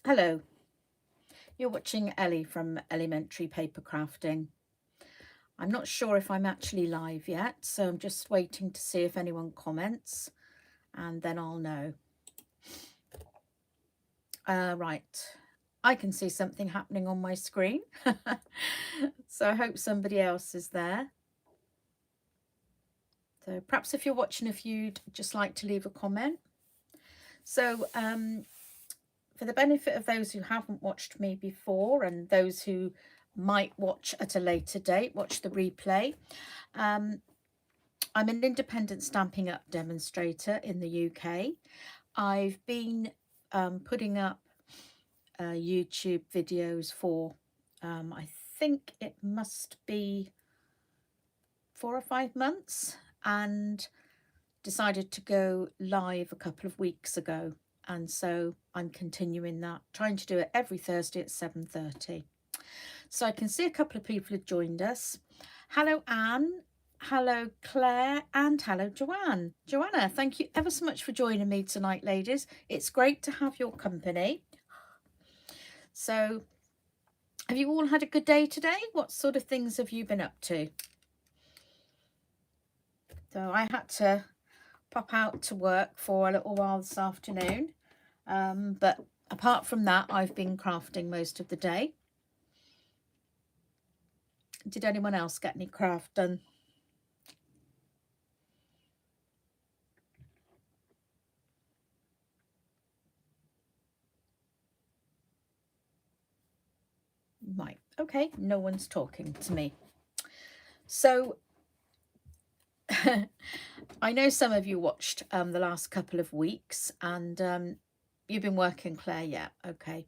Hello, you're watching Ellie from Ellymentry Papercrafting. I'm not sure if I'm actually live yet, so I'm just waiting to see if anyone comments, and then I'll know. Right, I can see something happening on my screen, so I hope somebody else is there. So perhaps if you're watching, if you'd just like to leave a comment. So for the benefit of those who haven't watched me before and those who might watch at a later date, watch the replay. I'm an independent Stampin' Up demonstrator in the UK. I've been putting up YouTube videos for, I think it must be 4 or 5 months, and decided to go live a couple of weeks ago. And so I'm continuing that, trying to do it every Thursday at 7:30. So I can see a couple of people have joined us. Hello, Anne. Hello, Claire. And hello, Joanne. Joanna, thank you ever so much for joining me tonight, ladies. It's great to have your company. So have you all had a good day today? What sort of things have you been up to? So I had to pop out to work for a little while this afternoon. But apart from that, I've been crafting most of the day. Did anyone else get any craft done? Right, okay, no one's talking to me. So I know some of you watched the last couple of weeks, and you've been working, Claire, yeah, okay.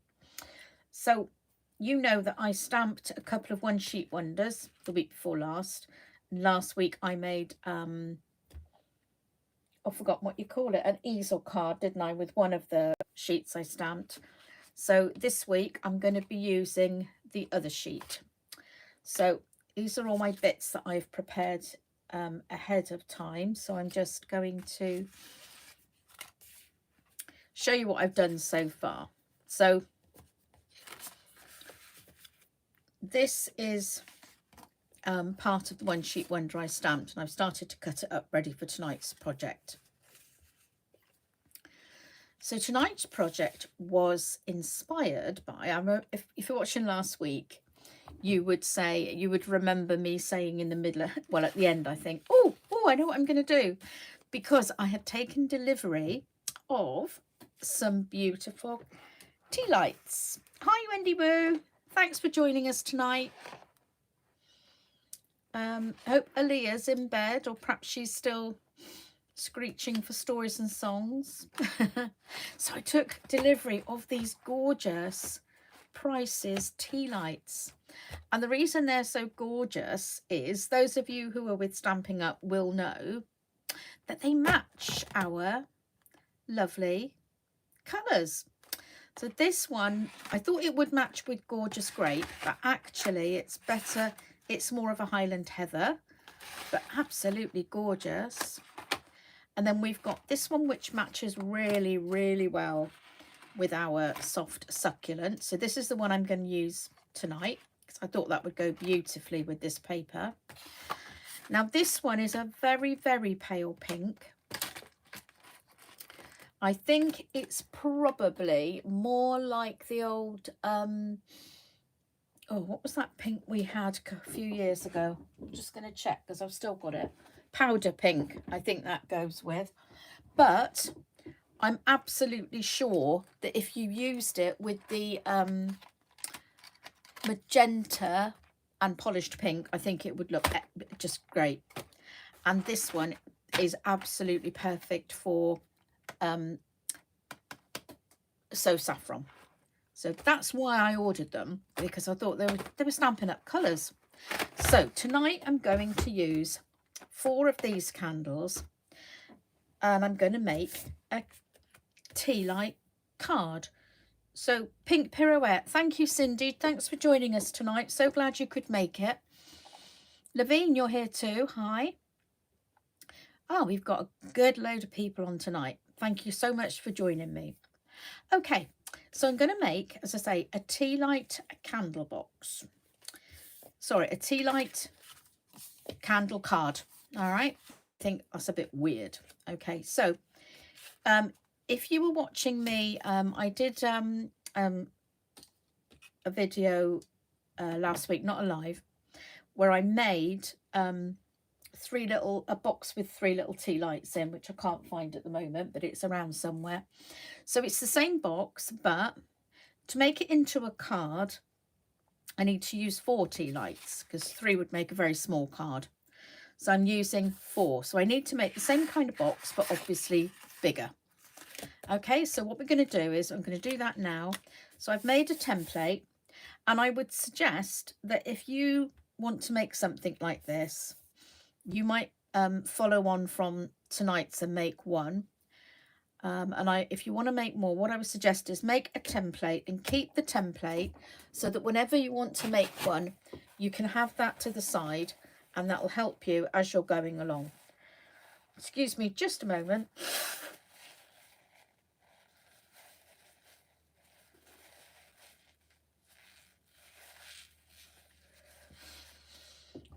So you know that I stamped a couple of one-sheet wonders the week before last. And last week I made, I've forgotten what you call it, an easel card, didn't I, with one of the sheets I stamped. So this week I'm going to be using the other sheet. So these are all my bits that I've prepared ahead of time. So I'm just going to show you what I've done so far. So this is part of the one sheet wonder I stamped, and I've started to cut it up ready for tonight's project. So tonight's project was inspired by, if you're watching last week, you would remember me saying in the middle, well, at the end, I think, oh, I know what I'm going to do, because I had taken delivery of some beautiful tea lights. Hi, Wendy Boo. Thanks for joining us tonight. Hope Aaliyah's in bed, or perhaps she's still screeching for stories and songs. So I took delivery of these gorgeous Prices tea lights, and the reason they're so gorgeous is those of you who are with Stampin' Up will know that they match our lovely colours. So this one, I thought it would match with Gorgeous Grape, but actually it's better, it's more of a Highland Heather, but absolutely gorgeous. And then we've got this one, which matches really, really well with our soft succulent. So this is the one I'm going to use tonight, because I thought that would go beautifully with this paper. Now this one is a very, very pale pink. I think it's probably more like the old, oh, what was that pink we had a few years ago? I'm just going to check because I've still got it. Powder pink, I think that goes with. But I'm absolutely sure that if you used it with the magenta and polished pink, I think it would look just great. And this one is absolutely perfect for So Saffron. So that's why I ordered them, because I thought they were Stampin' Up colours. So tonight I'm going to use 4 of these candles, and I'm going to make a tea light card. So Pink Pirouette, thank you, Cindy. Thanks for joining us tonight. So glad you could make it. Levine, you're here too. Hi. Oh, we've got a good load of people on tonight. Thank you so much for joining me. Okay, So I'm going to make, as I say, a tea light candle box. Sorry, a tea light candle card. All right. I think that's a bit weird. Okay, so if you were watching me, I did a video last week, not a live, where I made a box with 3 little tea lights in, which I can't find at the moment, but it's around somewhere. So it's the same box, but to make it into a card, I need to use 4 tea lights because 3 would make a very small card. So I'm using 4. So I need to make the same kind of box, but obviously bigger. Okay, so what we're going to do is I'm going to do that now. So I've made a template, and I would suggest that if you want to make something like this, you might follow on from tonight's and make one. If you want to make more, what I would suggest is make a template and keep the template so that whenever you want to make one, you can have that to the side, and that will help you as you're going along. Excuse me just a moment.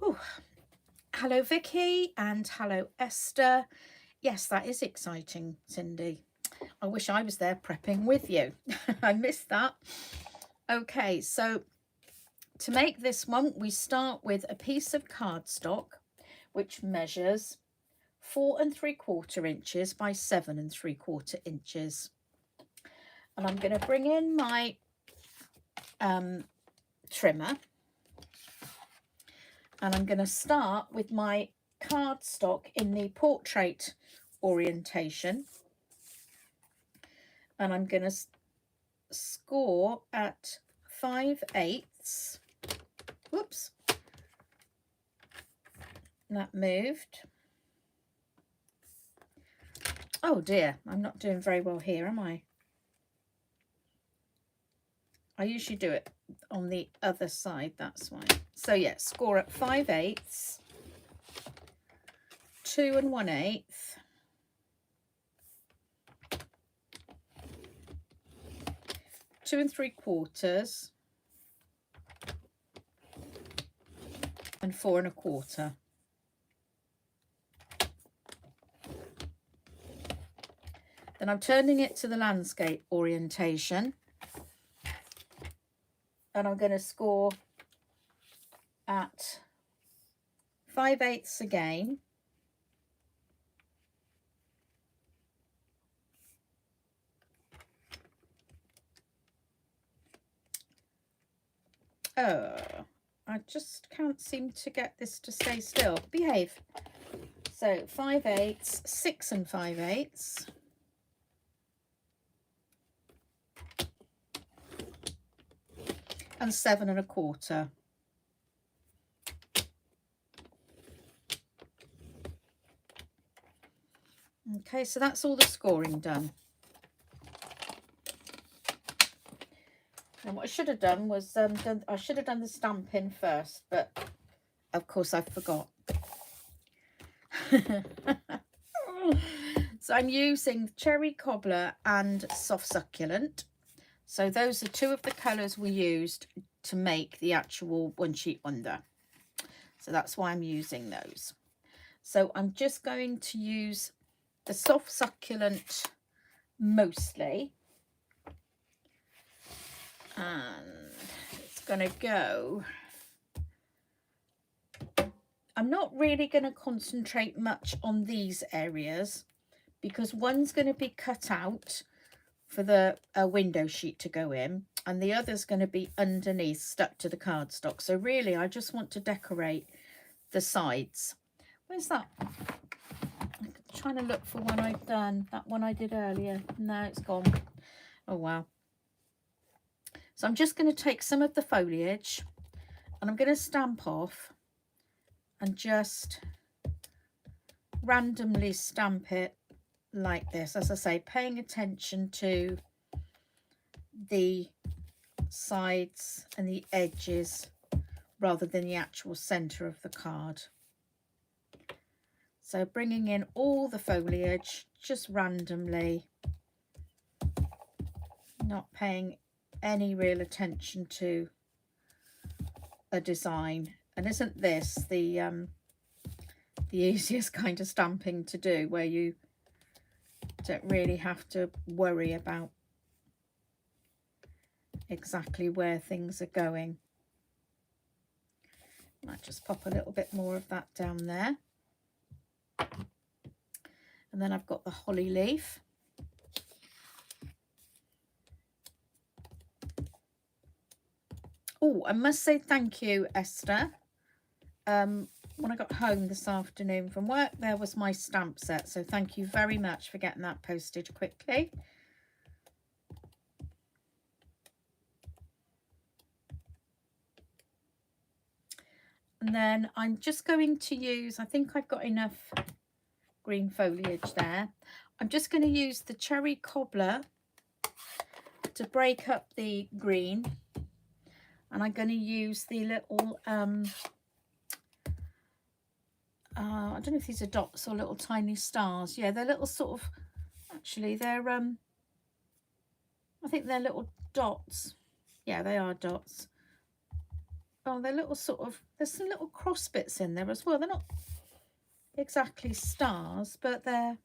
Ooh. Hello Vicky, and hello Esther. Yes, that is exciting, Cindy. I wish I was there prepping with you. I missed that. Okay, so to make this one, we start with a piece of cardstock which measures 4 3/4 inches by 7 3/4 inches. And I'm going to bring in my trimmer, and I'm going to start with my cardstock in the portrait orientation, and I'm going to score at 5/8. Whoops, that moved. Oh dear, I'm not doing very well here, am I? I usually do it on the other side, that's why. So yeah, score at 5/8, 2 1/8, 2 3/4, and 4 1/4. Then I'm turning it to the landscape orientation, and I'm going to score at 5/8 again, I just can't seem to get this to stay still. Behave. So 5/8, 6 5/8, and 7 1/4. Okay, so that's all the scoring done. And what I should have done was I should have done the stamping first, but of course I forgot. So I'm using Cherry Cobbler and Soft Succulent. So those are 2 of the colours we used to make the actual One Sheet Wonder. So that's why I'm using those. So I'm just going to use the Soft Succulent mostly. And it's going to go. I'm not really going to concentrate much on these areas because one's going to be cut out for the window sheet to go in, and the other's going to be underneath, stuck to the cardstock. So really I just want to decorate the sides. Where's that? I'm trying to look for one I've done. That one I did earlier. No, it's gone. Oh wow. So I'm just going to take some of the foliage and I'm going to stamp off and just randomly stamp it like this. As I say, paying attention to the sides and the edges rather than the actual center of the card. So bringing in all the foliage just randomly not paying any real attention to a design. And isn't this the easiest kind of stamping to do, where you don't really have to worry about exactly where things are going. Might just pop a little bit more of that down there. And then I've got the holly leaf. Oh, I must say thank you, Esther. When I got home this afternoon from work, there was my stamp set. So thank you very much for getting that posted quickly. And then I'm just going to use, I think I've got enough green foliage there. I'm just going to use the cherry cobbler to break up the green. And I'm going to use the little, I don't know if these are dots or little tiny stars. Yeah, they're little sort of, actually they're, I think they're little dots. Yeah, they are dots. Oh, they're little sort of, there's some little cross bits in there as well. They're not exactly stars, but they're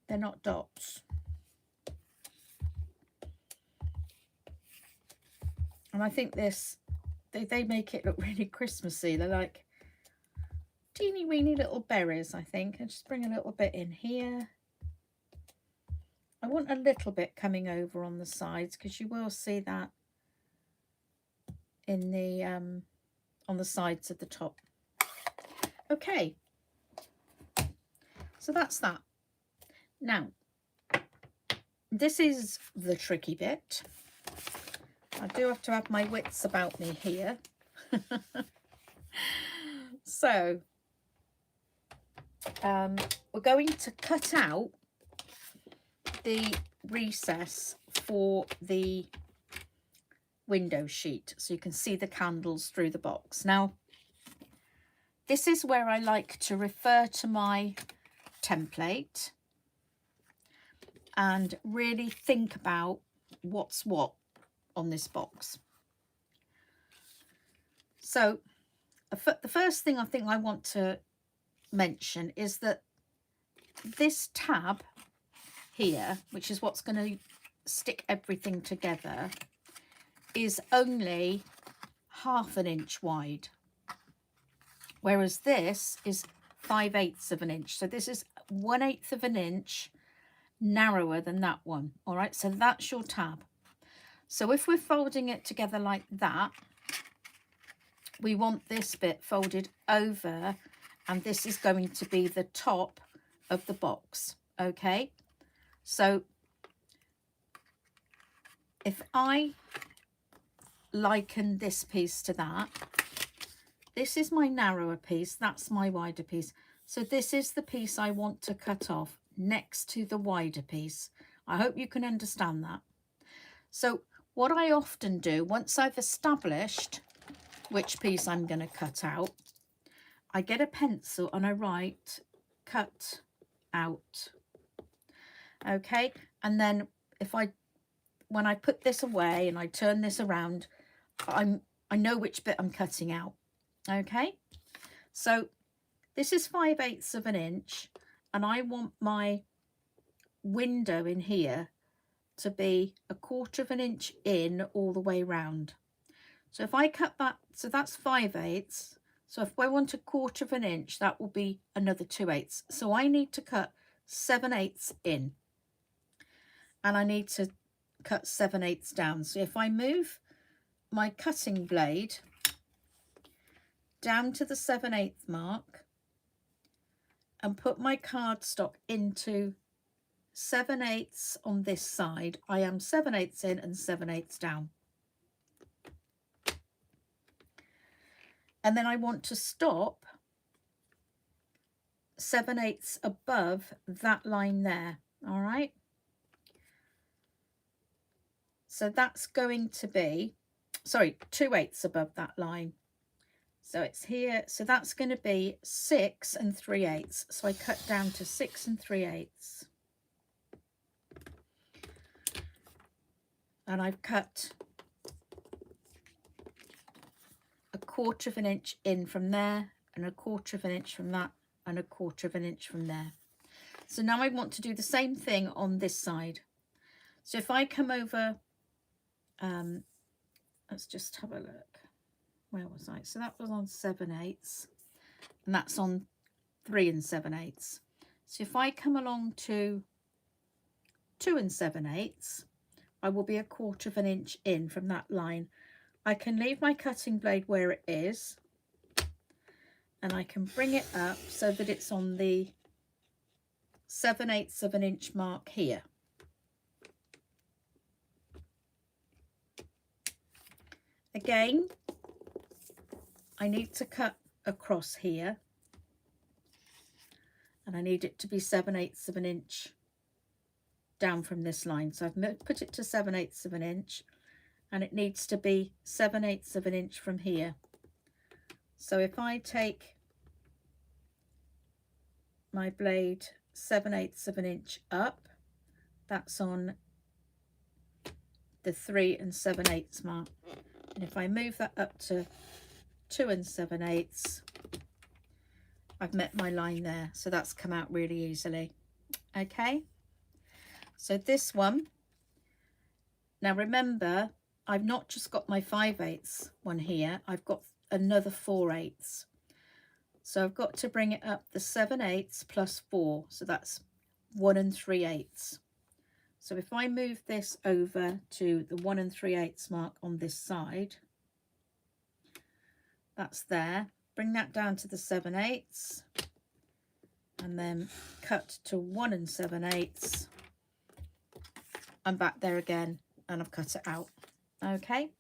not dots. And I think this, they make it look really Christmassy. They're like teeny weeny little berries, I think. And just bring a little bit in here. I want a little bit coming over on the sides, because you will see that in the on the sides of the top. Okay, so that's that. Now, this is the tricky bit. I do have to have my wits about me here. So we're going to cut out the recess for the window sheet so you can see the candles through the box. Now, this is where I like to refer to my template and really think about what's what on this box. So the first thing I think I want to mention is that this tab here, which is what's going to stick everything together, is only 1/2 inch wide, whereas this is 5/8 of an inch. So this is 1/8 of an inch narrower than that one. All right, so that's your tab. So if we're folding it together like that, we want this bit folded over, and this is going to be the top of the box. Okay, so if I liken this piece to that, this is my narrower piece, that's my wider piece. So this is the piece I want to cut off next to the wider piece. I hope you can understand that. So what I often do, once I've established which piece I'm going to cut out, I get a pencil and I write cut out. Okay, and then when I put this away and I turn this around, I know which bit I'm cutting out. Okay, so this is 5/8 of an inch, and I want my window in here to be 1/4 of an inch in all the way round. So if I cut that, so that's 5/8. So if I want 1/4 of an inch, that will be another 2/8. So I need to cut 7/8 in, and I need to cut 7/8 down. So if I move my cutting blade down to the 7/8 mark and put my cardstock into 7/8 on this side, I am 7/8 in and 7/8 down. And then I want to stop 7/8 above that line there. All right, so that's going to be, sorry, 2/8 above that line. So it's here, so that's going to be 6 3/8. So I cut down to 6 3/8. and I've cut 1/4 of an inch in from there, and 1/4 of an inch from that, and 1/4 of an inch from there. So now I want to do the same thing on this side. So if I come over, let's just have a look. Where was I? So that was on 7/8, and that's on 3 7/8. So if I come along to 2 7/8, I will be 1/4 of an inch in from that line. I can leave my cutting blade where it is, and I can bring it up so that it's on the 7/8 of an inch mark here. Again, I need to cut across here, and I need it to be 7/8 of an inch down from this line. So I've put it to 7/8 of an inch, and it needs to be 7/8 of an inch from here. So if I take my blade 7/8 of an inch up, that's on the 3 7/8 mark. And if I move that up to 2 7/8, I've met my line there. So that's come out really easily. Okay, so this one, now remember, I've not just got my 5/8 one here, I've got another 4/8. So I've got to bring it up the 7/8 plus 4, so that's 1 3/8. So if I move this over to the 1 3/8 mark on this side, that's there. Bring that down to the 7/8, and then cut to 1 7/8. I'm back there again, and I've cut it out. Okay,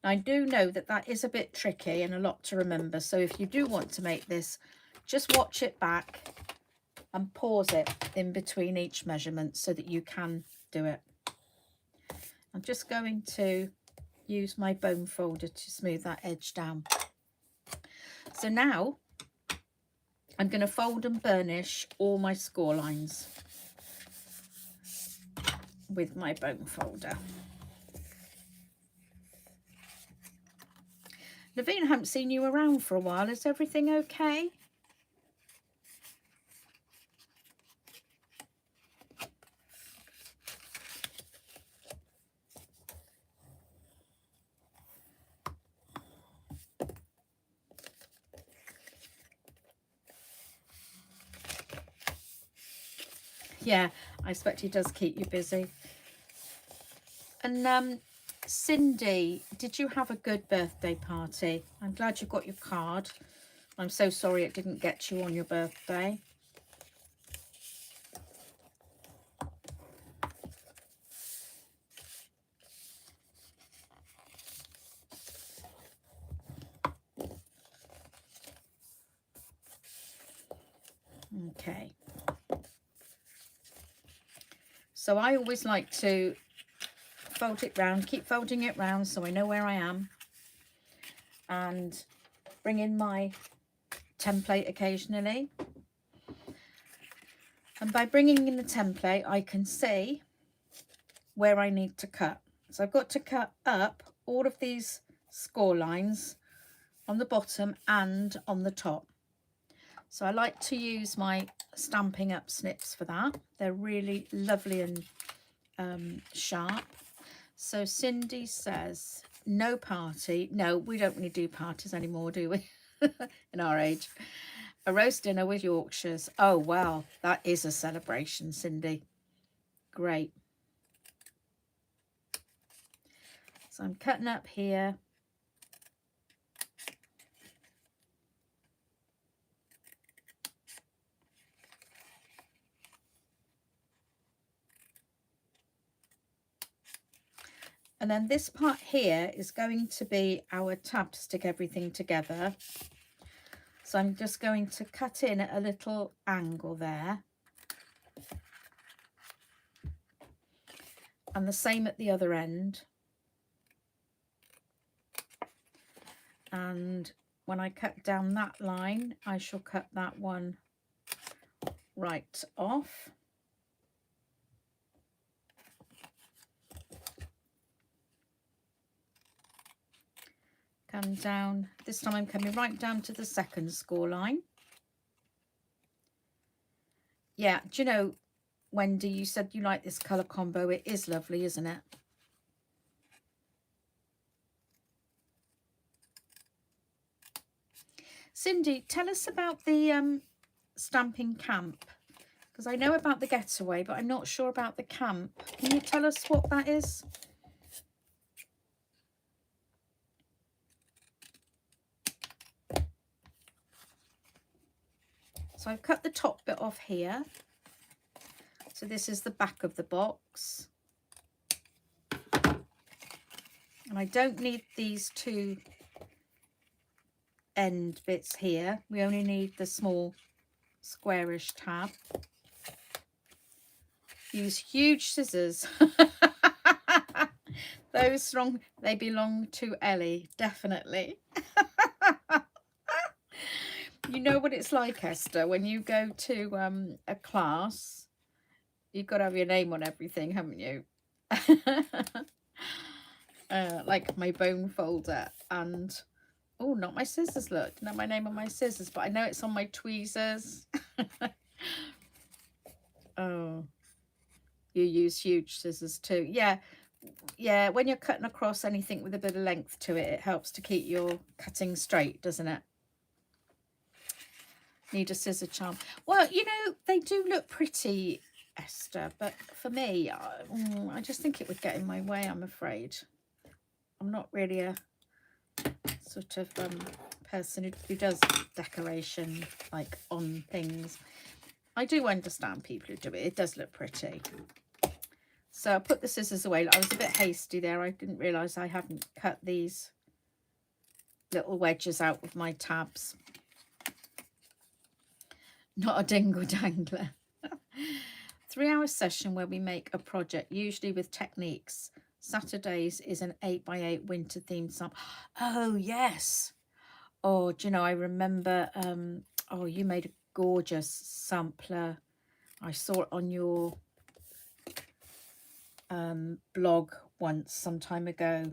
now I do know that that is a bit tricky and a lot to remember, so if you do want to make this, just watch it back and pause it in between each measurement so that you can do it. I'm just going to use my bone folder to smooth that edge down. So now I'm going to fold and burnish all my score lines with my bone folder. Naveen, I haven't seen you around for a while. Is everything okay? Yeah, I expect he does keep you busy. And Cindy, did you have a good birthday party? I'm glad you got your card. I'm so sorry it didn't get you on your birthday. Okay. So I always like to fold it round, keep folding it round so I know where I am, and bring in my template occasionally. And by bringing in the template, I can see where I need to cut. So I've got to cut up all of these score lines on the bottom and on the top. So I like to use my Stampin' Up snips for that. They're really lovely and sharp. So Cindy says, no party. No, we don't really do parties anymore, do we? In our age. A roast dinner with Yorkshires. Oh, wow. That is a celebration, Cindy. Great. So I'm cutting up here. And then this part here is going to be our tab to stick everything together. So I'm just going to cut in at a little angle there. And the same at the other end. And when I cut down that line, I shall cut that one right off. And down, this time I'm coming right down to the second score line. Yeah, do you know, Wendy, you said you like this colour combo. It is lovely, isn't it? Cindy, tell us about the stamping camp, because I know about the getaway, but I'm not sure about the camp. Can you tell us what that is? So I've cut the top bit off here. So this is the back of the box. And I don't need these two end bits here. We only need the small squarish tab. Use huge scissors. Those strong, they belong to Ellie, definitely. You know what it's like, Esther, when you go to a class, you've got to have your name on everything, haven't you? Like my bone folder, and oh, not my scissors, look, not my name on my scissors, but I know it's on my tweezers. Oh, you use huge scissors too. Yeah, when you're cutting across anything with a bit of length to it, it helps to keep your cutting straight, doesn't it? Need a scissor charm. Well, you know, they do look pretty, Esther, but for me, I just think it would get in my way, I'm afraid. I'm not really a sort of person who does decoration, like, on things. I do understand people who do it. It does look pretty. So I put the scissors away. I was a bit hasty there. I didn't realise I hadn't cut these little wedges out with my tabs. Not a dingle dangler. 3-hour session where we make a project, usually with techniques. Saturdays is an 8x8 winter themed sample. Oh, yes. Oh, do you know, I remember, oh, you made a gorgeous sampler. I saw it on your blog once, some time ago.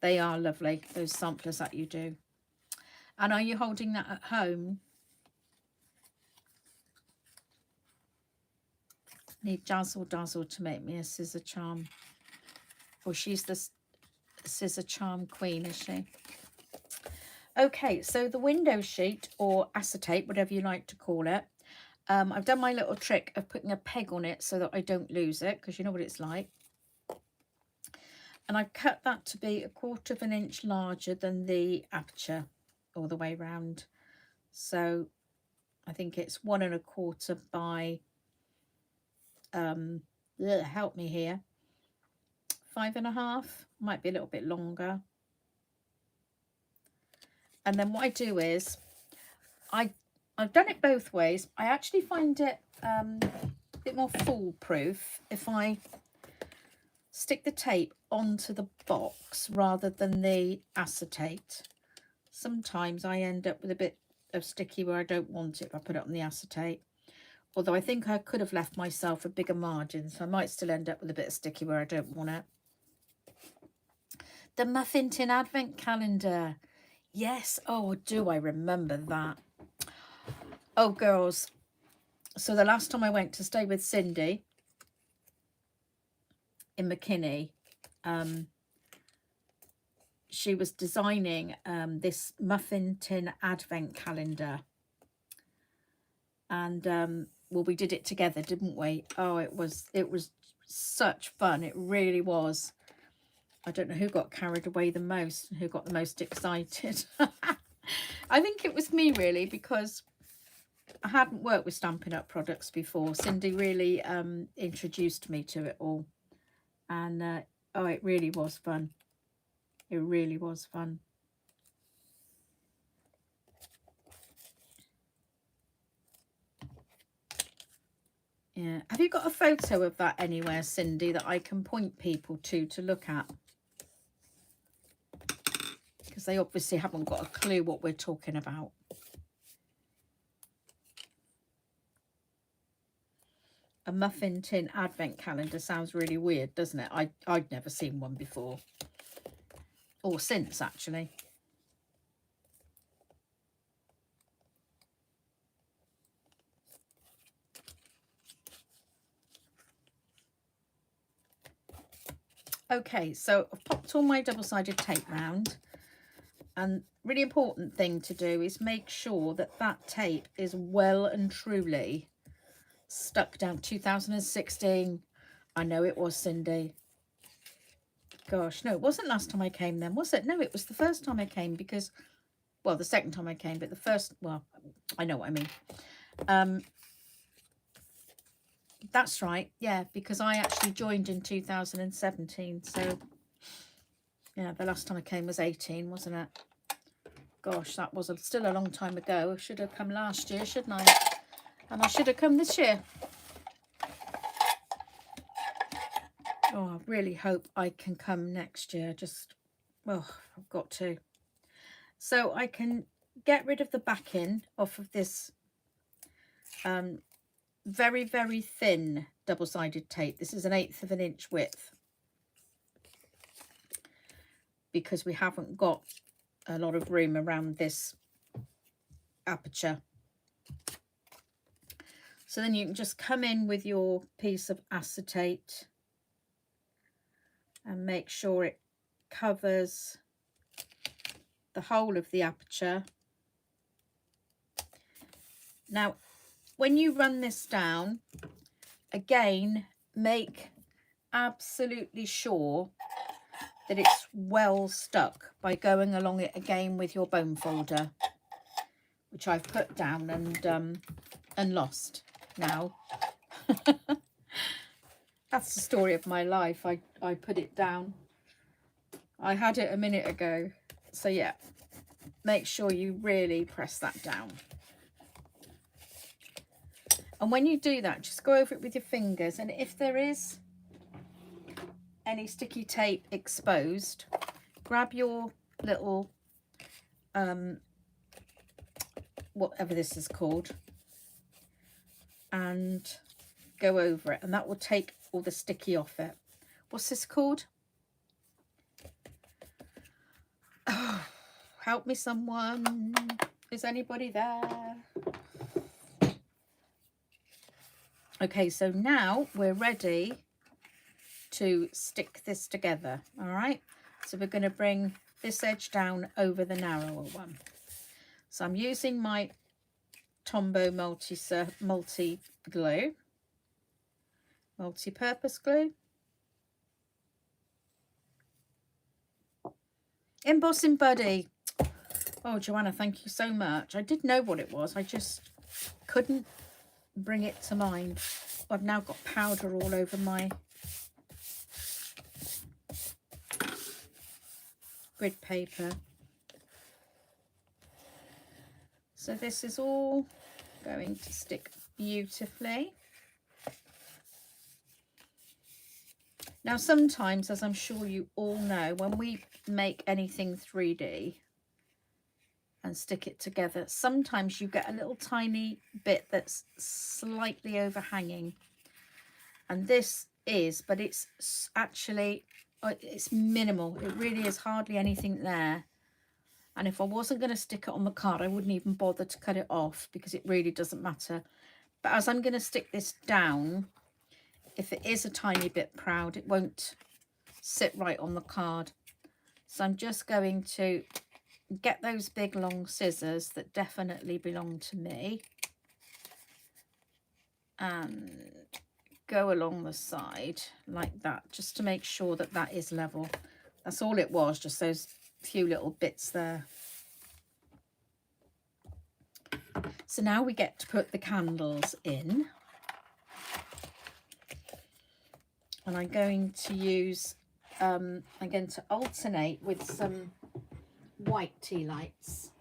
They are lovely, those samplers that you do. And are you holding that at home? Need Jazzle Dazzle to make me a scissor charm. Oh, she's the scissor charm queen, is she? Okay, so the window sheet, or acetate, whatever you like to call it. I've done my little trick of putting a peg on it so that I don't lose it, because you know what it's like. And I've cut that to be 1/4 of an inch larger than the aperture all the way round. So I think it's 1 1/4 by, help me here, 5 1/2, might be a little bit longer. And then what I do is, I've done it both ways. I actually find it a bit more foolproof if I stick the tape onto the box rather than the acetate. Sometimes I end up with a bit of sticky where I don't want it if I put it on the acetate. Although I think I could have left myself a bigger margin, so I might still end up with a bit of sticky where I don't want it. The Muffin Tin Advent Calendar. Yes, oh, do I remember that. Oh, girls. So the last time I went to stay with Cindy in McKinney, she was designing this Muffin Tin Advent Calendar. And, well, we did it together, didn't we? Oh, it was such fun. It really was. I don't know who got carried away the most, who got the most excited. I think it was me, really, because I hadn't worked with Stampin' Up products before. Cindy really introduced me to it all. And, oh, it really was fun. It really was fun. Yeah. Have you got a photo of that anywhere, Cindy, that I can point people to look at? Because they obviously haven't got a clue what we're talking about. A Muffin Tin Advent Calendar sounds really weird, doesn't it? I'd never seen one before. Or since, actually. Okay, so I've popped all my double-sided tape round, and really important thing to do is make sure that that tape is well and truly stuck down. 2016, I know it was, Cindy. Gosh, no, it wasn't last time I came then, was it? No, it was the first time I came, because, well, the second time I came, but the first, well, I know what I mean. That's right, yeah, because I actually joined in 2017, so yeah, the last time I came was 18, wasn't it? Gosh, that was still a long time ago. I should have come last year, shouldn't I? And I should have come this year. Oh, I really hope I can come next year. Just, well, I've got to. So I can get rid of the backing off of this very, very thin double-sided tape. This is 1/8 of an inch width, because we haven't got a lot of room around this aperture. So then you can just come in with your piece of acetate and make sure it covers the whole of the aperture. Now, when you run this down, again, make absolutely sure that it's well stuck by going along it again with your bone folder, which I've put down and lost now. That's the story of my life. I put it down. I had it a minute ago. So yeah, make sure you really press that down. And when you do that, just go over it with your fingers. And if there is any sticky tape exposed, grab your little, whatever this is called, and go over it. And that will take all the sticky off it. What's this called? Oh, help me someone. Is anybody there? Okay, so now we're ready to stick this together. All right, so we're going to bring this edge down over the narrower one. So I'm using my Tombow multi-purpose glue. Embossing Buddy. Oh, Joanna, thank you so much. I did know what it was. I just couldn't bring it to mind. I've now got powder all over my grid paper. So this is all going to stick beautifully. Now, sometimes, as I'm sure you all know, when we make anything 3D and stick it together, sometimes you get a little tiny bit that's slightly overhanging. And this is, but it's actually, it's minimal. It really is hardly anything there. And if I wasn't going to stick it on the card, I wouldn't even bother to cut it off, because it really doesn't matter. But as I'm going to stick this down, if it is a tiny bit proud, it won't sit right on the card. So I'm just going to get those big long scissors that definitely belong to me and go along the side like that, just to make sure that that is level. That's all it was, just those few little bits there. So now we get to put the candles in. And I'm going to use, I'm going to alternate with some white tea lights.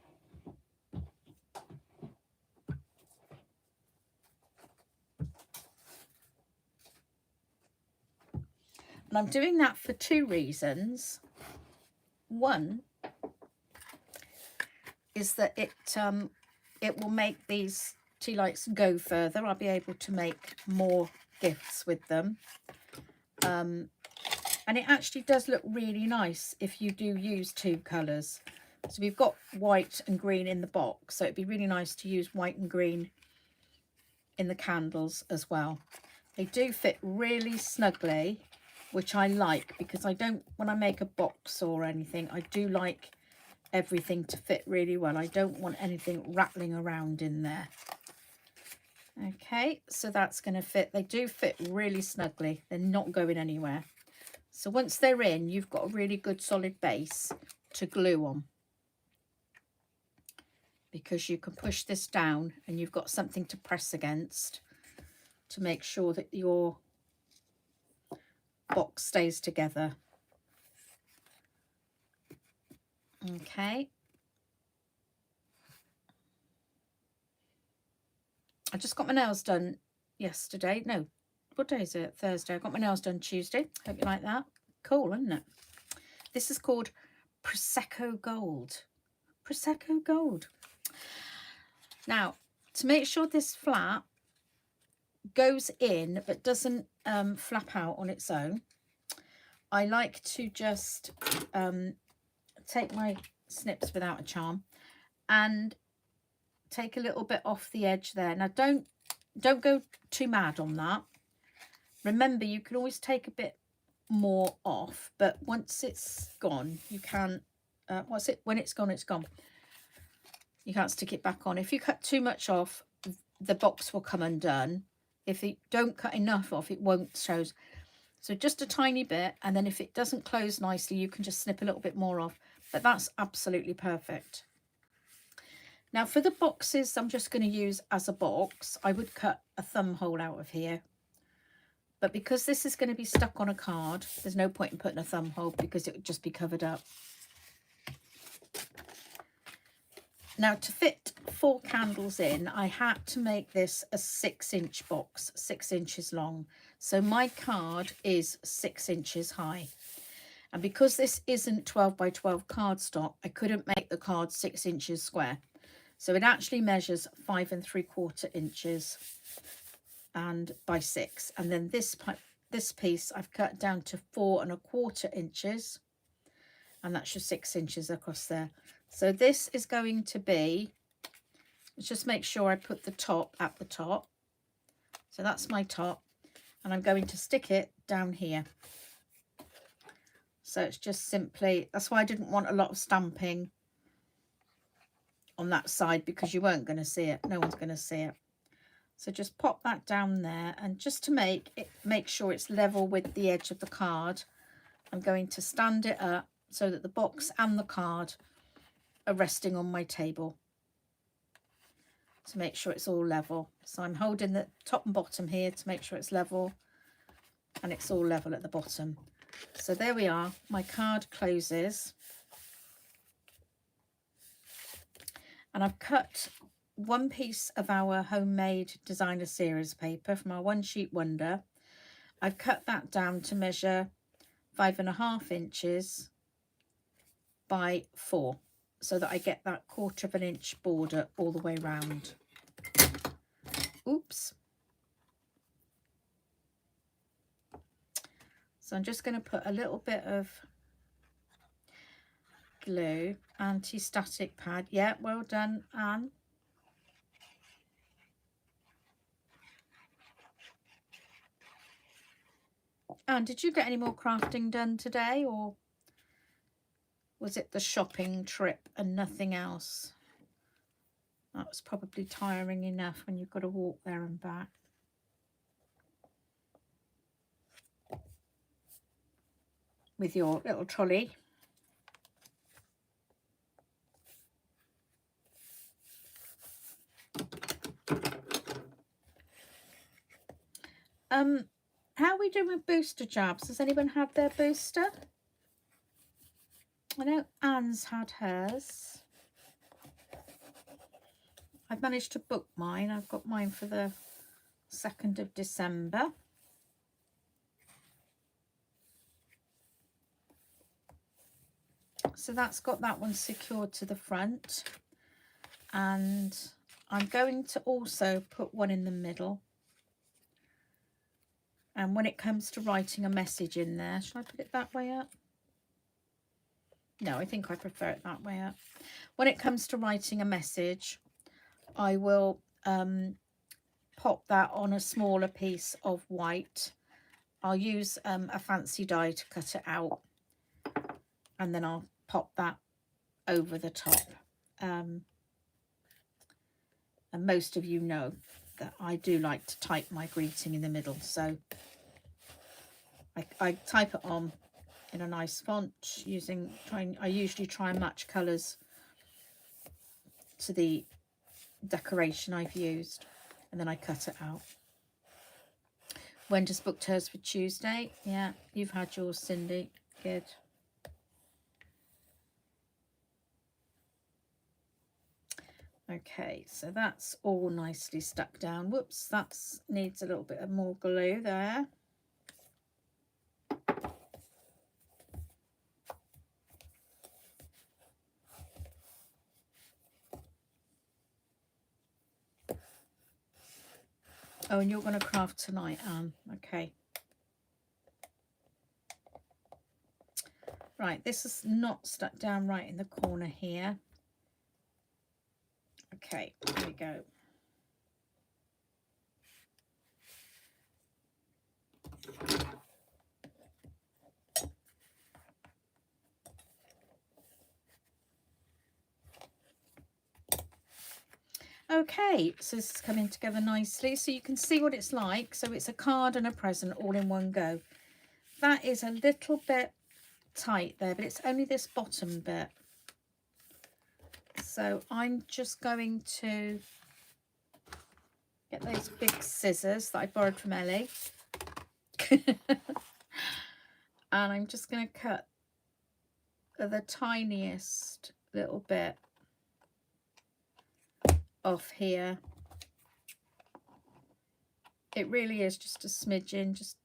And I'm doing that for two reasons. One is that it will make these tea lights go further. I'll be able to make more gifts with them. And it actually does look really nice if you do use two colours. So we've got white and green in the box, so it'd be really nice to use white and green in the candles as well. They do fit really snugly which I like, because I don't, when I make a box or anything, I do like everything to fit really well. I don't want anything rattling around in there. Okay, so that's going to fit. They do fit really snugly. They're not going anywhere. So once they're in, you've got a really good solid base to glue on, because you can push this down and you've got something to press against to make sure that your box stays together. Okay. I just got my nails done yesterday. No, what day is it? Thursday. I got my nails done Tuesday. Hope you like that. Cool, isn't it? This is called Prosecco Gold. Prosecco Gold. Now, to make sure this flap goes in but doesn't flap out on its own, I like to just take my snips without a charm and take a little bit off the edge there. Now don't go too mad on that. Remember, you can always take a bit more off, but once it's gone, you can when it's gone, it's gone. You can't stick it back on. If you cut too much off, the box will come undone. If you don't cut enough off, it won't show. So just a tiny bit, and then if it doesn't close nicely, you can just snip a little bit more off. But that's absolutely perfect. Now for the boxes I'm just going to use as a box, I would cut a thumb hole out of here. But because this is going to be stuck on a card, there's no point in putting a thumb hole because it would just be covered up. Now to fit 4 candles in, I had to make this a 6-inch box, 6 inches long. So my card is 6 inches high. And because this isn't 12 by 12 cardstock, I couldn't make the card 6 inches square. So it actually measures 5 3/4 inches and by 6. And then this piece I've cut down to 4 1/4 inches. And that's your 6 inches across there. So this is going to be, let's just make sure I put the top at the top. So that's my top. And I'm going to stick it down here. So it's just simply, that's why I didn't want a lot of stamping on that side, because you weren't going to see it. No one's going to see it. So just pop that down there, and just to make sure it's level with the edge of the card, I'm going to stand it up so that the box and the card are resting on my table to make sure it's all level. So I'm holding the top and bottom here to make sure it's level, and it's all level at the bottom. So there we are, my card closes. And I've cut one piece of our homemade designer series paper from our One Sheet Wonder. I've cut that down to measure 5 1/2 inches by 4, so that I get that 1/4 inch border all the way round. Oops. So I'm just going to put a little bit of glue, anti-static pad. Yeah, well done, Anne. Anne, did you get any more crafting done today, or was it the shopping trip and nothing else? That was probably tiring enough when you've got to walk there and back. With your little trolley. How are we doing with booster jabs? Has anyone had their booster? I know Anne's had hers. I've managed to book mine. I've got mine for the 2nd of December. So that's got that one secured to the front. And I'm going to also put one in the middle. And when it comes to writing a message in there, should I put it that way up? No, I think I prefer it that way up. When it comes to writing a message, I will pop that on a smaller piece of white I'll use a fancy die to cut it out, and then I'll pop that over the top. And most of you know that I do like to type my greeting in the middle, so I type it on in a nice font I usually try and match colours to the decoration I've used, and then I cut it out. When just booked hers for Tuesday. Yeah, you've had yours, Cindy. Good. Okay, so that's all nicely stuck down. Whoops, that needs a little bit of more glue there. Oh, and you're going to craft tonight, Anne. Okay. Right, this is not stuck down right in the corner here. Okay, there we go. Okay, so this is coming together nicely, so you can see what it's like. So it's a card and a present all in one go. That is a little bit tight there, but it's only this bottom bit. So I'm just going to get those big scissors that I borrowed from Ellie. And I'm just going to cut the tiniest little bit off here. It really is just a smidgen, just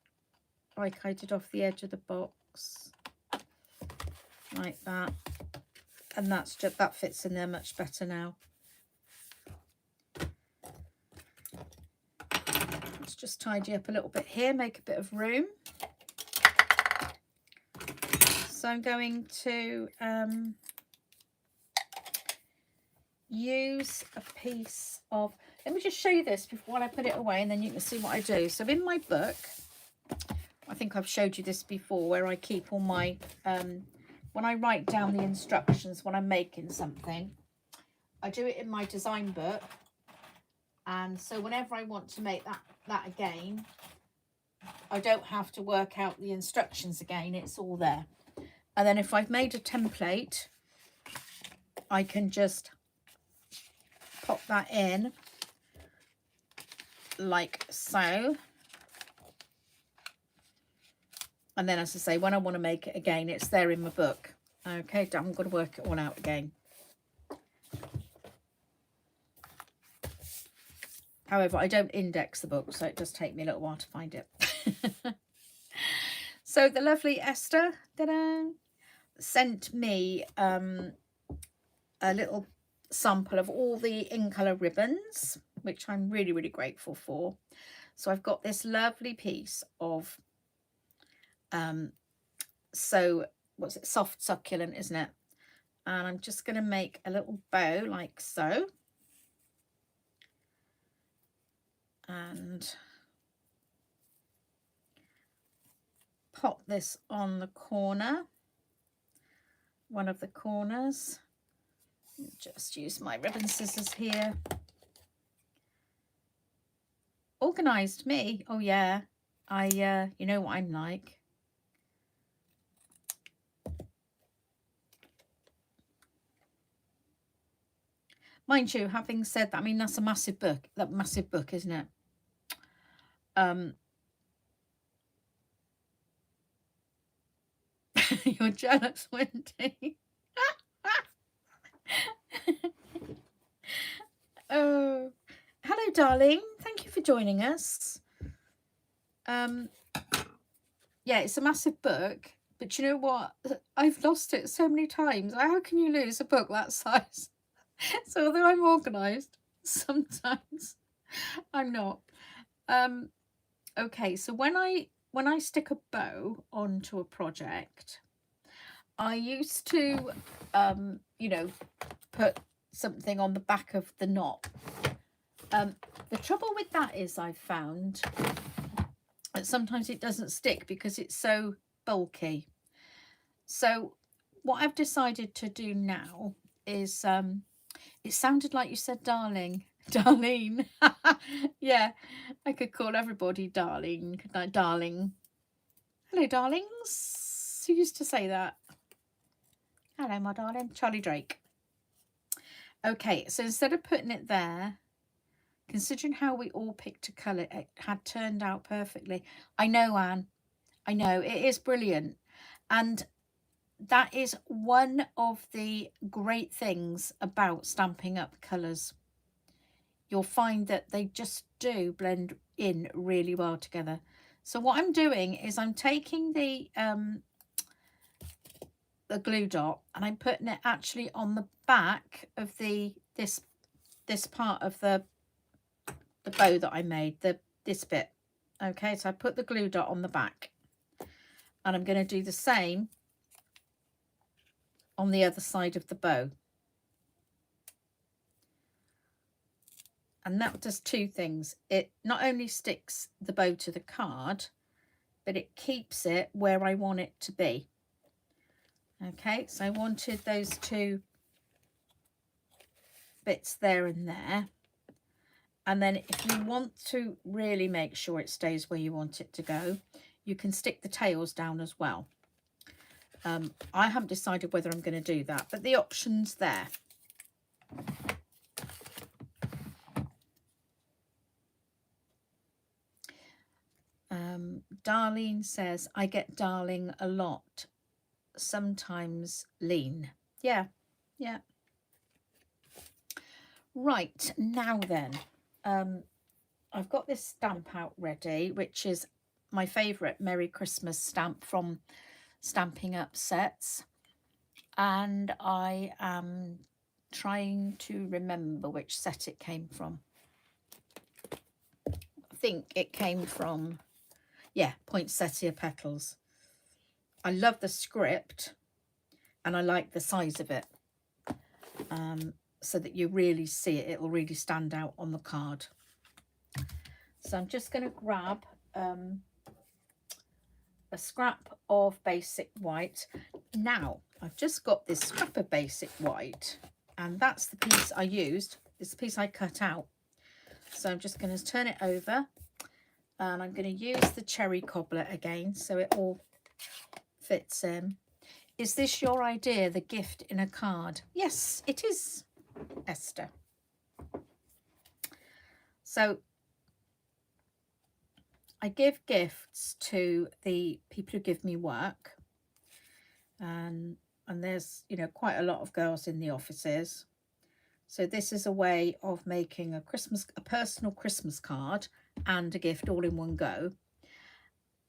like I did off the edge of the box, like that. And that's just, that fits in there much better now. Let's just tidy up a little bit here, make a bit of room. So I'm going to use a piece of, let me just show you this before I put it away, and then you can see what I do. So in my book, I think I've showed you this before, where I keep all my, when I write down the instructions when I'm making something, I do it in my design book. And so whenever I want to make that again, I don't have to work out the instructions again, it's all there. And then if I've made a template, I can just pop that in like so. And then, as I say, when I want to make it again, it's there in my book. Okay, I'm going to work it all out again. However, I don't index the book, so it does take me a little while to find it. So the lovely Esther sent me a little sample of all the in colour ribbons, which I'm really, really grateful for. So I've got this lovely piece of so what's it, soft succulent, isn't it? And I'm just going to make a little bow like so, and pop this on the corner, one of the corners. Just use my ribbon scissors here. Organised me. Oh yeah, you know what I'm like. Mind you, having said that, I mean, that's a massive book. That massive book, isn't it? You're jealous, Wendy. Oh, hello, darling. Thank you for joining us. Yeah, it's a massive book, but you know what? I've lost it so many times. How can you lose a book that size? So although I'm organised, sometimes I'm not. Okay, so when I stick a bow onto a project, I used to you know, put something on the back of the knot. The trouble with that is I've found but sometimes it doesn't stick because it's so bulky. So what I've decided to do now is, it sounded like you said darling. Darlene. Yeah, I could call everybody darling, couldn't I? Darling. Hello, darlings. Who used to say that? Hello, my darling. Charlie Drake. Okay, so instead of putting it there, considering how we all picked a colour, it had turned out perfectly. I know, Anne. I know. It is brilliant. And that is one of the great things about Stampin' Up colours. You'll find that they just do blend in really well together. So what I'm doing is I'm taking the glue dot and I'm putting it actually on the back of this part of the bow that I made, this bit. Okay, so I put the glue dot on the back, and I'm going to do the same on the other side of the bow. And that does two things. It not only sticks the bow to the card, but it keeps it where I want it to be. Okay, so I wanted those two bits there and there. And then if you want to really make sure it stays where you want it to go, you can stick the tails down as well. I haven't decided whether I'm going to do that, but the option's there. Darlene says, I get darling a lot, sometimes lean. Yeah, yeah. Right, now then, I've got this stamp out ready, which is my favourite Merry Christmas stamp from Stampin' Up sets. And I am trying to remember which set it came from. I think it came from, yeah, Poinsettia Petals. I love the script and I like the size of it, so that you really see it. It'll really stand out on the card. So I'm just going to grab a scrap of basic white. Now, I've just got this scrap of basic white, and that's the piece I used. It's the piece I cut out. So I'm just going to turn it over, and I'm going to use the cherry cobbler again so it all fits in. Is this your idea, the gift in a card? Yes, it is, Esther. So I give gifts to the people who give me work, and there's, you know, quite a lot of girls in the offices. So this is a way of making a personal Christmas card and a gift all in one go.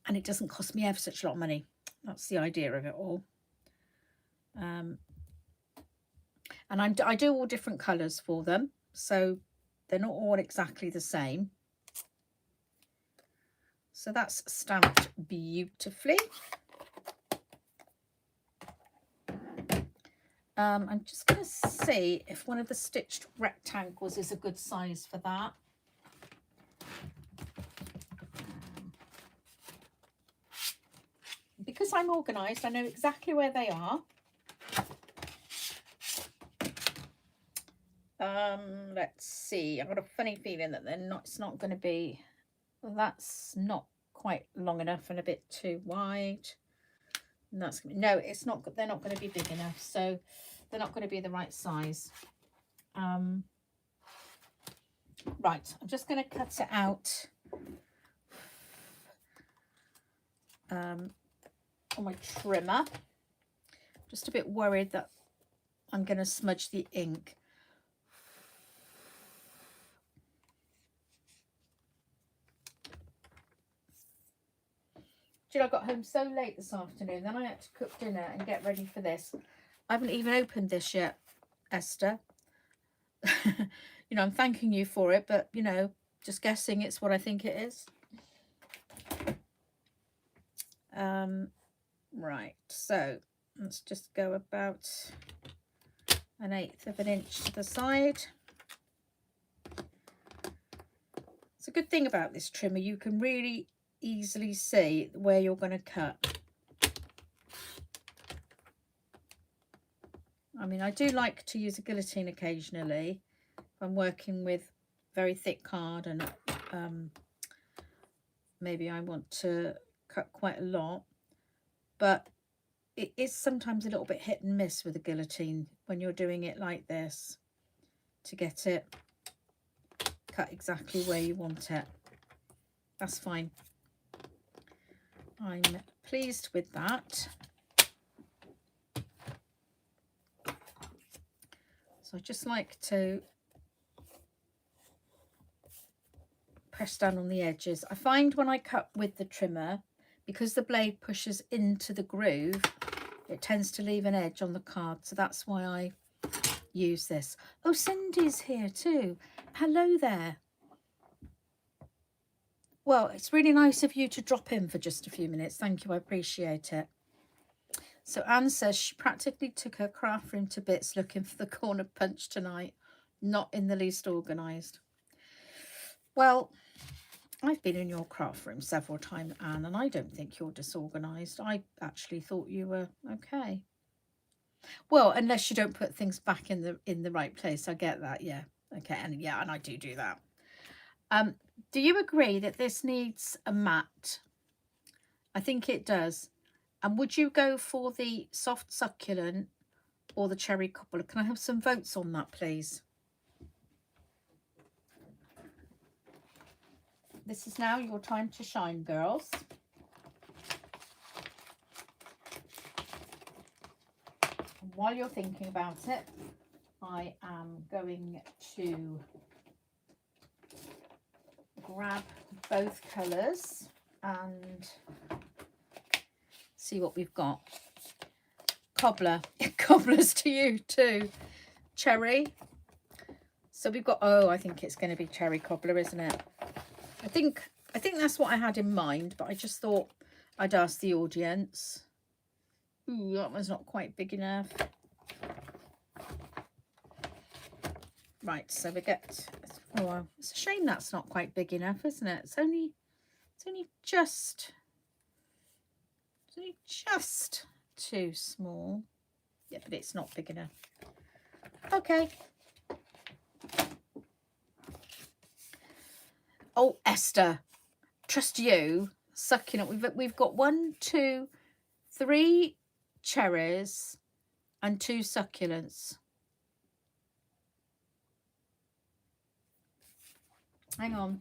And it doesn't cost me ever such a lot of money. That's the idea of it all. And I do all different colours for them, so they're not all exactly the same. So that's stamped beautifully. I'm just going to see if one of the stitched rectangles is a good size for that. Because I'm organised, I know exactly where they are. Let's see. I've got a funny feeling that it's not going to be, that's not quite long enough and a bit too wide. And that's gonna be, no, it's not. They're not going to be big enough, so they're not going to be the right size. Right, I'm just going to cut it out on my trimmer. Just a bit worried that I'm going to smudge the ink. I got home so late this afternoon, then I had to cook dinner and get ready for this. I haven't even opened this yet, Esther. You know, I'm thanking you for it, but, you know, just guessing it's what I think it is. Right, so let's just go about 1/8 of an inch to the side. It's a good thing about this trimmer. You can really easily see where you're going to cut. I mean, I do like to use a guillotine occasionally if I'm working with very thick card and maybe I want to cut quite a lot, but it is sometimes a little bit hit and miss with a guillotine when you're doing it like this to get it cut exactly where you want it. That's fine. I'm pleased with that. So I just like to press down on the edges. I find when I cut with the trimmer, because the blade pushes into the groove, it tends to leave an edge on the card. So that's why I use this. Oh, Cindy's here too. Hello there. Well, it's really nice of you to drop in for just a few minutes. Thank you. I appreciate it. So Anne says she practically took her craft room to bits looking for the corner punch tonight. Not in the least organised. Well, I've been in your craft room several times, Anne, and I don't think you're disorganised. I actually thought you were okay. Well, unless you don't put things back in the right place. I get that, yeah. Okay, and yeah, and I do that. Do you agree that this needs a mat? I think it does. And would you go for the soft succulent or the cherry cobbler? Can I have some votes on that, please? This is now your time to shine, girls. And while you're thinking about it, I am going to grab both colours and see what we've got. Cobbler. Cobblers to you too. Cherry. So we've got, oh, I think it's going to be cherry cobbler, isn't it? I think that's what I had in mind, but I just thought I'd ask the audience. Ooh, that one's not quite big enough. Right, so we get, oh, it's a shame that's not quite big enough, isn't it? It's only just too small. Yeah, but it's not big enough. Okay. Oh, Esther, trust you. Succulent. We've got 1, 2, 3 cherries and 2 succulents. Hang on.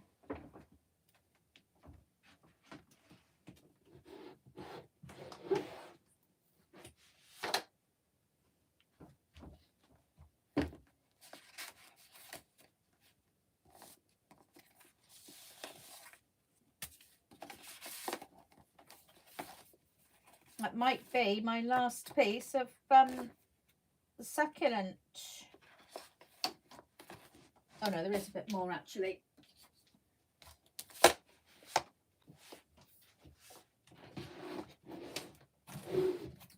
That might be my last piece of the succulent. Oh no, there is a bit more actually.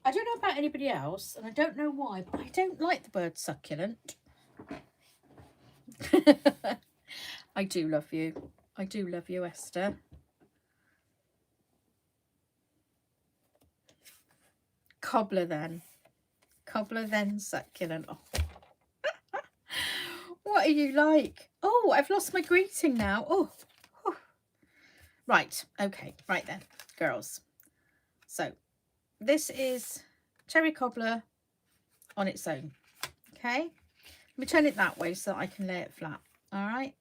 I don't know about anybody else, and I don't know why, but I don't like the word succulent. I do love you. I do love you, Esther. Cobbler then. Cobbler then succulent. Oh. What are you like? Oh, I've lost my greeting now. Oh. Right. Okay. Right then, girls. So this is cherry cobbler on its own. Okay. Let me turn it that way so that I can lay it flat. All right.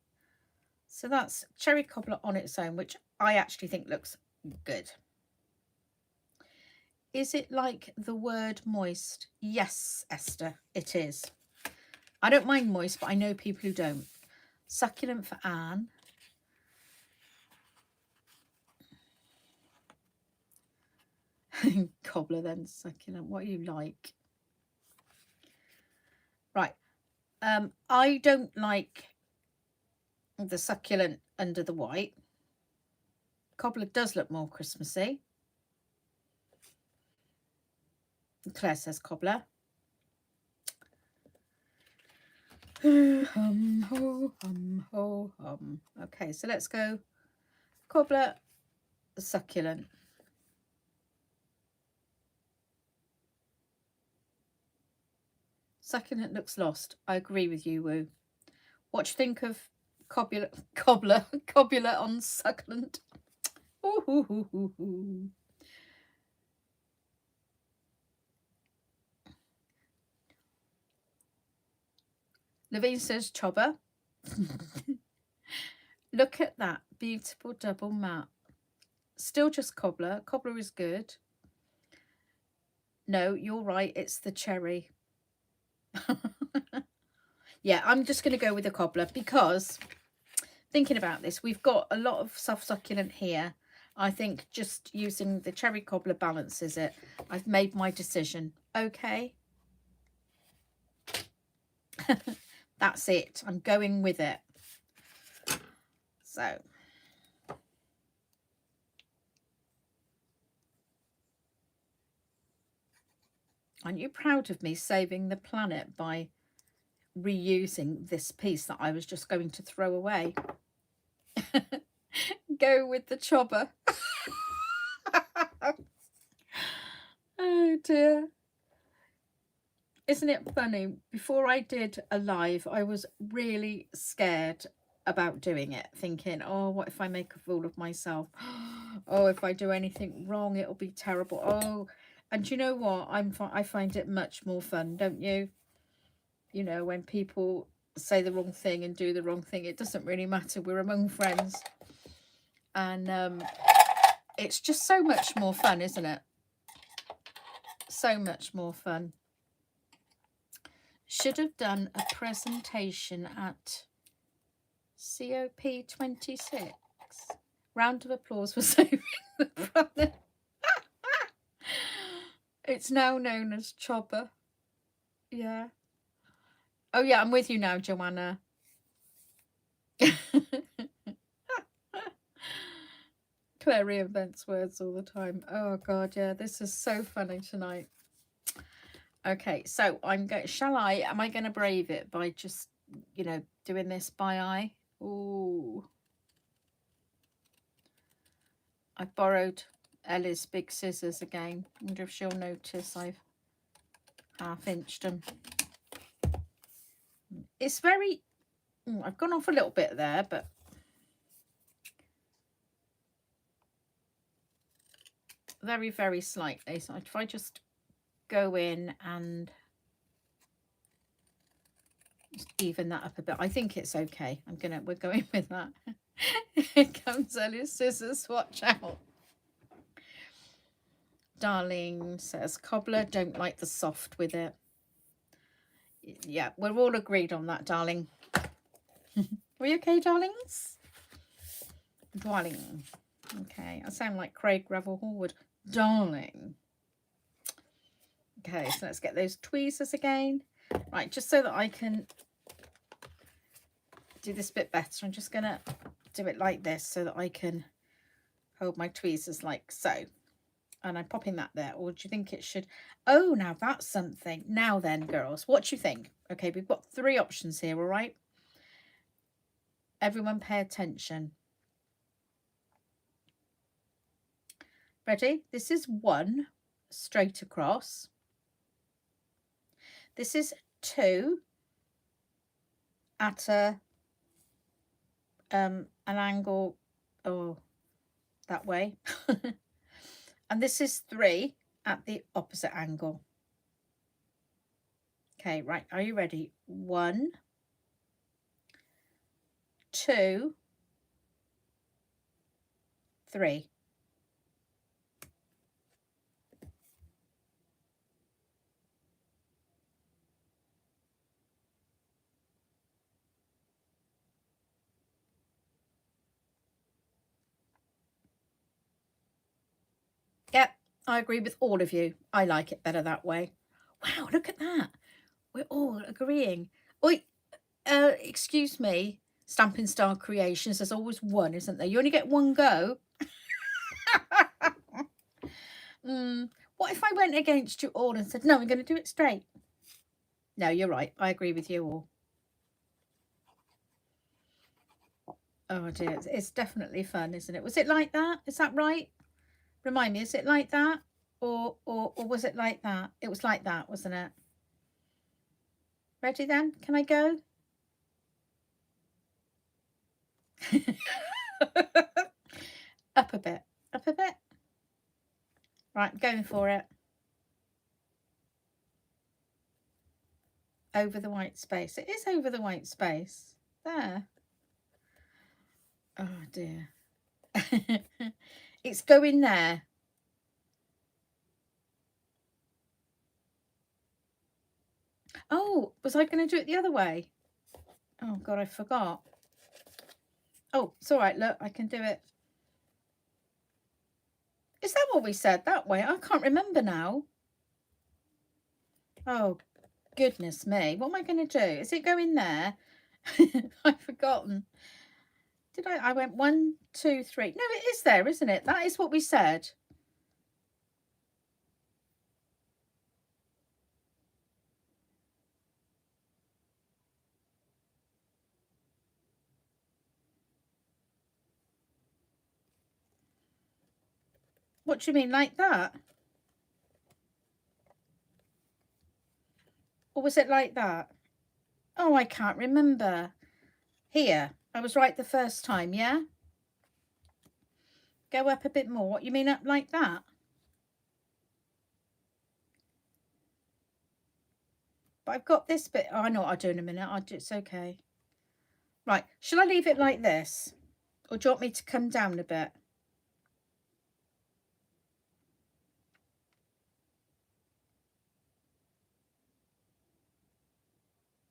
So that's cherry cobbler on its own, which I actually think looks good. Is it like the word moist? Yes, Esther, it is. I don't mind moist, but I know people who don't. Succulent for Anne. Cobbler then succulent. What are you like? Right. I don't like the succulent under the white. Cobbler does look more Christmassy. Claire says cobbler. Hum, ho, hum, ho, hum. Okay, so let's go cobbler succulent. Succulent looks lost. I agree with you, Woo. What do you think of cobbler on succulent? Ooh, hoo, hoo, hoo, hoo. Levine says chobber. Look at that beautiful double matte. Still just cobbler. Cobbler is good. No, you're right. It's the cherry. Yeah, I'm just going to go with the cobbler because thinking about this, we've got a lot of soft succulent here. I think just using the cherry cobbler balances it. I've made my decision. Okay. That's it. I'm going with it. So. Aren't you proud of me saving the planet by reusing this piece that I was just going to throw away? Go with the chobber. Oh dear. Isn't it funny? Before I did a live, I was really scared about doing it, thinking, oh, what if I make a fool of myself? Oh, if I do anything wrong, it'll be terrible. Oh, and you know what? I find it much more fun, don't you? You know, when people say the wrong thing and do the wrong thing, it doesn't really matter. We're among friends. And it's just so much more fun, isn't it? So much more fun. Should have done a presentation at COP26. Round of applause for saving the planet. It's now known as chobber. Yeah. Oh yeah, I'm with you now, Joanna. Claire reinvents words all the time. Oh god, yeah, this is so funny tonight. Okay, so I'm going. Am I going to brave it by just, you know, doing this by eye? Ooh. I borrowed Ellie's big scissors again. I wonder if she'll notice I've half-inched them. It's very... I've gone off a little bit there, but... very, very slightly. So if I just go in and just even that up a bit, I think it's okay. We're going with that. Here comes Ellie's scissors. Watch out. Darling says cobbler, don't like the soft with it. Yeah, we're all agreed on that, darling. Are you okay, darlings? Darling. Okay, I sound like Craig Revel Horwood. Darling. Okay, so let's get those tweezers again. Right, just so that I can do this bit better, I'm just going to do it like this so that I can hold my tweezers like so. And I'm popping that there. Or do you think it should... Oh, now that's something. Now then, girls, what do you think? Okay, we've got 3 options here, all right? Everyone pay attention. Ready? This is 1 straight across. This is 2 at an angle, oh, that way. And this is 3 at the opposite angle. Okay, right, are you ready? 1, 2, 3. Yep, I agree with all of you. I like it better that way. Wow, look at that. We're all agreeing. Oi, excuse me, Stampin' Star Creations. There's always one, isn't there? You only get 1 go. What if I went against you all and said, no, I'm going to do it straight? No, you're right. I agree with you all. Oh dear, it's definitely fun, isn't it? Was it like that? Is that right? Remind me, is it like that? Or was it like that? It was like that, wasn't it? Ready then? Can I go? Up a bit. Up a bit. Right, I'm going for it. Over the white space. It is over the white space. There. Oh dear. It's going there. Oh, was I going to do it the other way? Oh God, I forgot. Oh, it's all right. Look, I can do it. Is that what we said? That way? I can't remember now. Oh, goodness me. What am I going to do? Is it going there? I've forgotten. Did I? I went 1, 2, 3. No, it is there, isn't it? That is what we said. What do you mean, like that? Or was it like that? Oh, I can't remember. Here, I was right the first time, yeah? Go up a bit more. What, you mean up like that? But I've got this bit. Oh, I know what I'll do in a minute. It's okay. Right, shall I leave it like this? Or do you want me to come down a bit?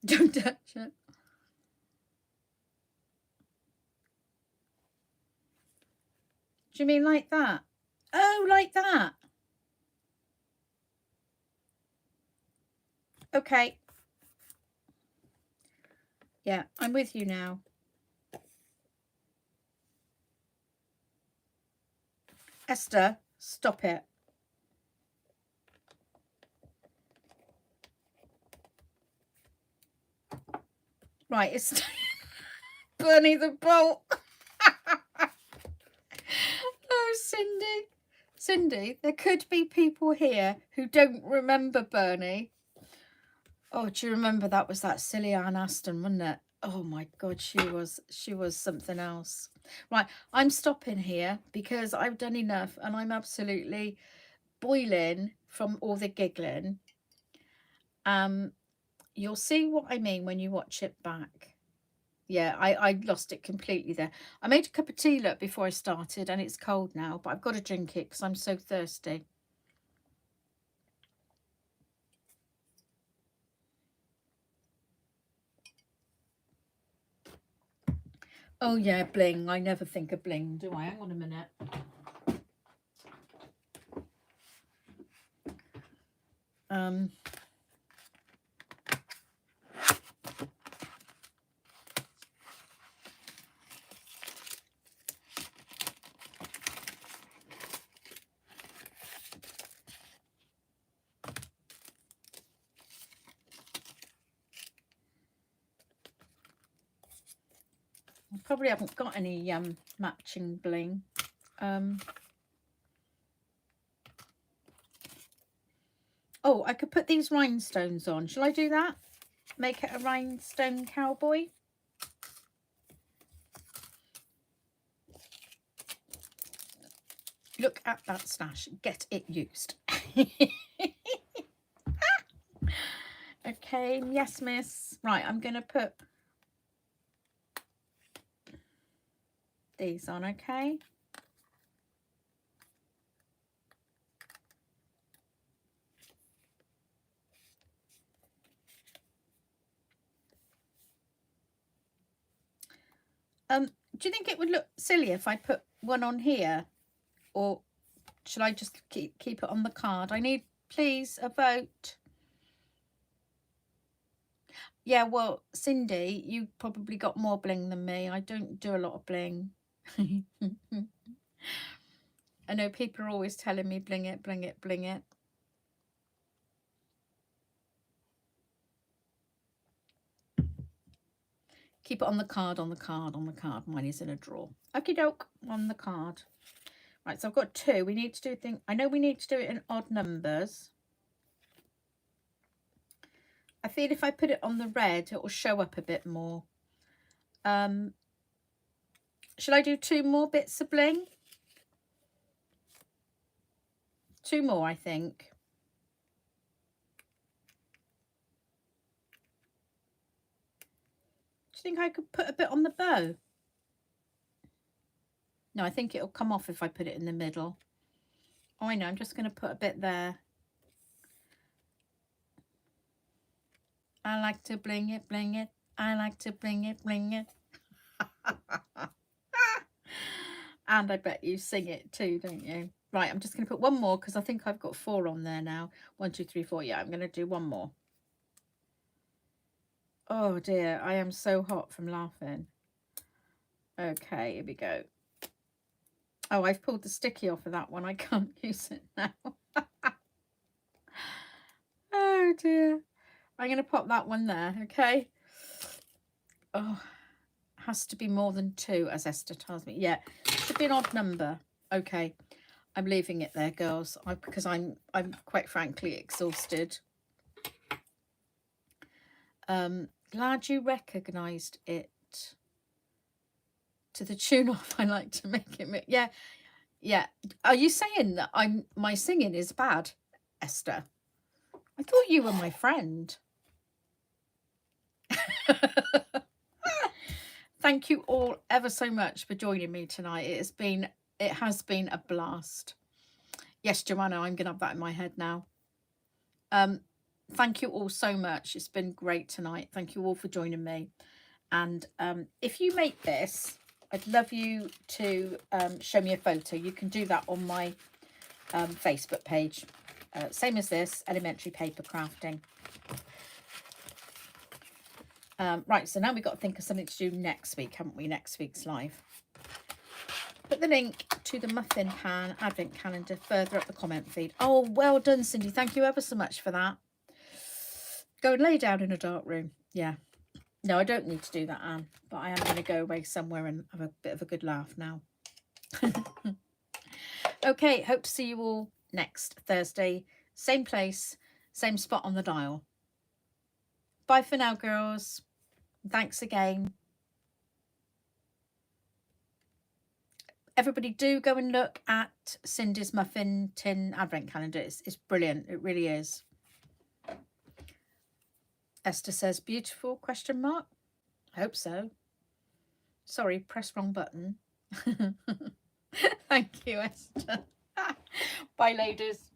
Don't touch it. Do you mean like that? Oh, like that. Okay. Yeah, I'm with you now. Esther, stop it. Right, it's Bernie the bolt. Oh, Cindy. Cindy, there could be people here who don't remember Bernie. Oh, do you remember that was that silly Anne Aston, wasn't it? Oh my God, she was something else. Right, I'm stopping here because I've done enough and I'm absolutely boiling from all the giggling. You'll see what I mean when you watch it back. Yeah, I lost it completely there. I made a cup of tea, look, before I started, and it's cold now, but I've got to drink it because I'm so thirsty. Oh yeah, bling. I never think of bling, do I? Hang on a minute. I probably haven't got any matching bling. Oh, I could put these rhinestones on. Shall I do that? Make it a rhinestone cowboy? Look at that stash. Get it used. Okay, yes, miss. Right, I'm going to put these on, okay? Do you think it would look silly if I put one on here? Or should I just keep it on the card? I need, please, a vote. Yeah, well, Cindy, you probably got more bling than me. I don't do a lot of bling. I know people are always telling me bling it, bling it, bling it. Keep it on the card, on the card, on the card. Mine is in a drawer. Okie doke, on the card. Right, so I've got 2. We need to do things. I know we need to do it in odd numbers. I feel if I put it on the red, it will show up a bit more. Should I do 2 more bits of bling? 2 more, I think. Do you think I could put a bit on the bow? No, I think it'll come off if I put it in the middle. Oh, I know. I'm just going to put a bit there. I like to bling it, bling it. I like to bling it, bling it. And I bet you sing it too, don't you? Right, I'm just going to put 1 more because I think I've got 4 on there now. 1, 2, 3, 4. Yeah, I'm going to do 1 more. Oh dear, I am so hot from laughing. Okay, here we go. Oh, I've pulled the sticky off of that one. I can't use it now. Oh dear. I'm going to pop that one there, okay? Oh, has to be more than 2, as Esther tells me. Yeah, should be an odd number. Okay, I'm leaving it there, girls, because I'm quite frankly exhausted. Glad you recognised it. To the tune of I like to make it. Yeah, yeah. Are you saying that my singing is bad, Esther? I thought you were my friend. Thank you all ever so much for joining me tonight. It has been a blast. Yes, Joanna, I'm gonna have that in my head now. Thank you all so much. It's been great tonight. Thank you all for joining me. And if you make this, I'd love you to show me a photo. You can do that on my Facebook page. Same as this, Ellymentry Papercrafting. Right, so now we've got to think of something to do next week, haven't we? Next week's live. Put the link to the Muffin Pan Advent Calendar further up the comment feed. Oh, well done, Cindy. Thank you ever so much for that. Go and lay down in a dark room. Yeah. No, I don't need to do that, Anne. But I am going to go away somewhere and have a bit of a good laugh now. Okay, hope to see you all next Thursday. Same place, same spot on the dial. Bye for now, girls. Thanks again. Everybody do go and look at Cindy's Muffin Tin Advent Calendar. It's brilliant. It really is. Esther says, beautiful, question mark. I hope so. Sorry, press wrong button. Thank you, Esther. Bye, ladies.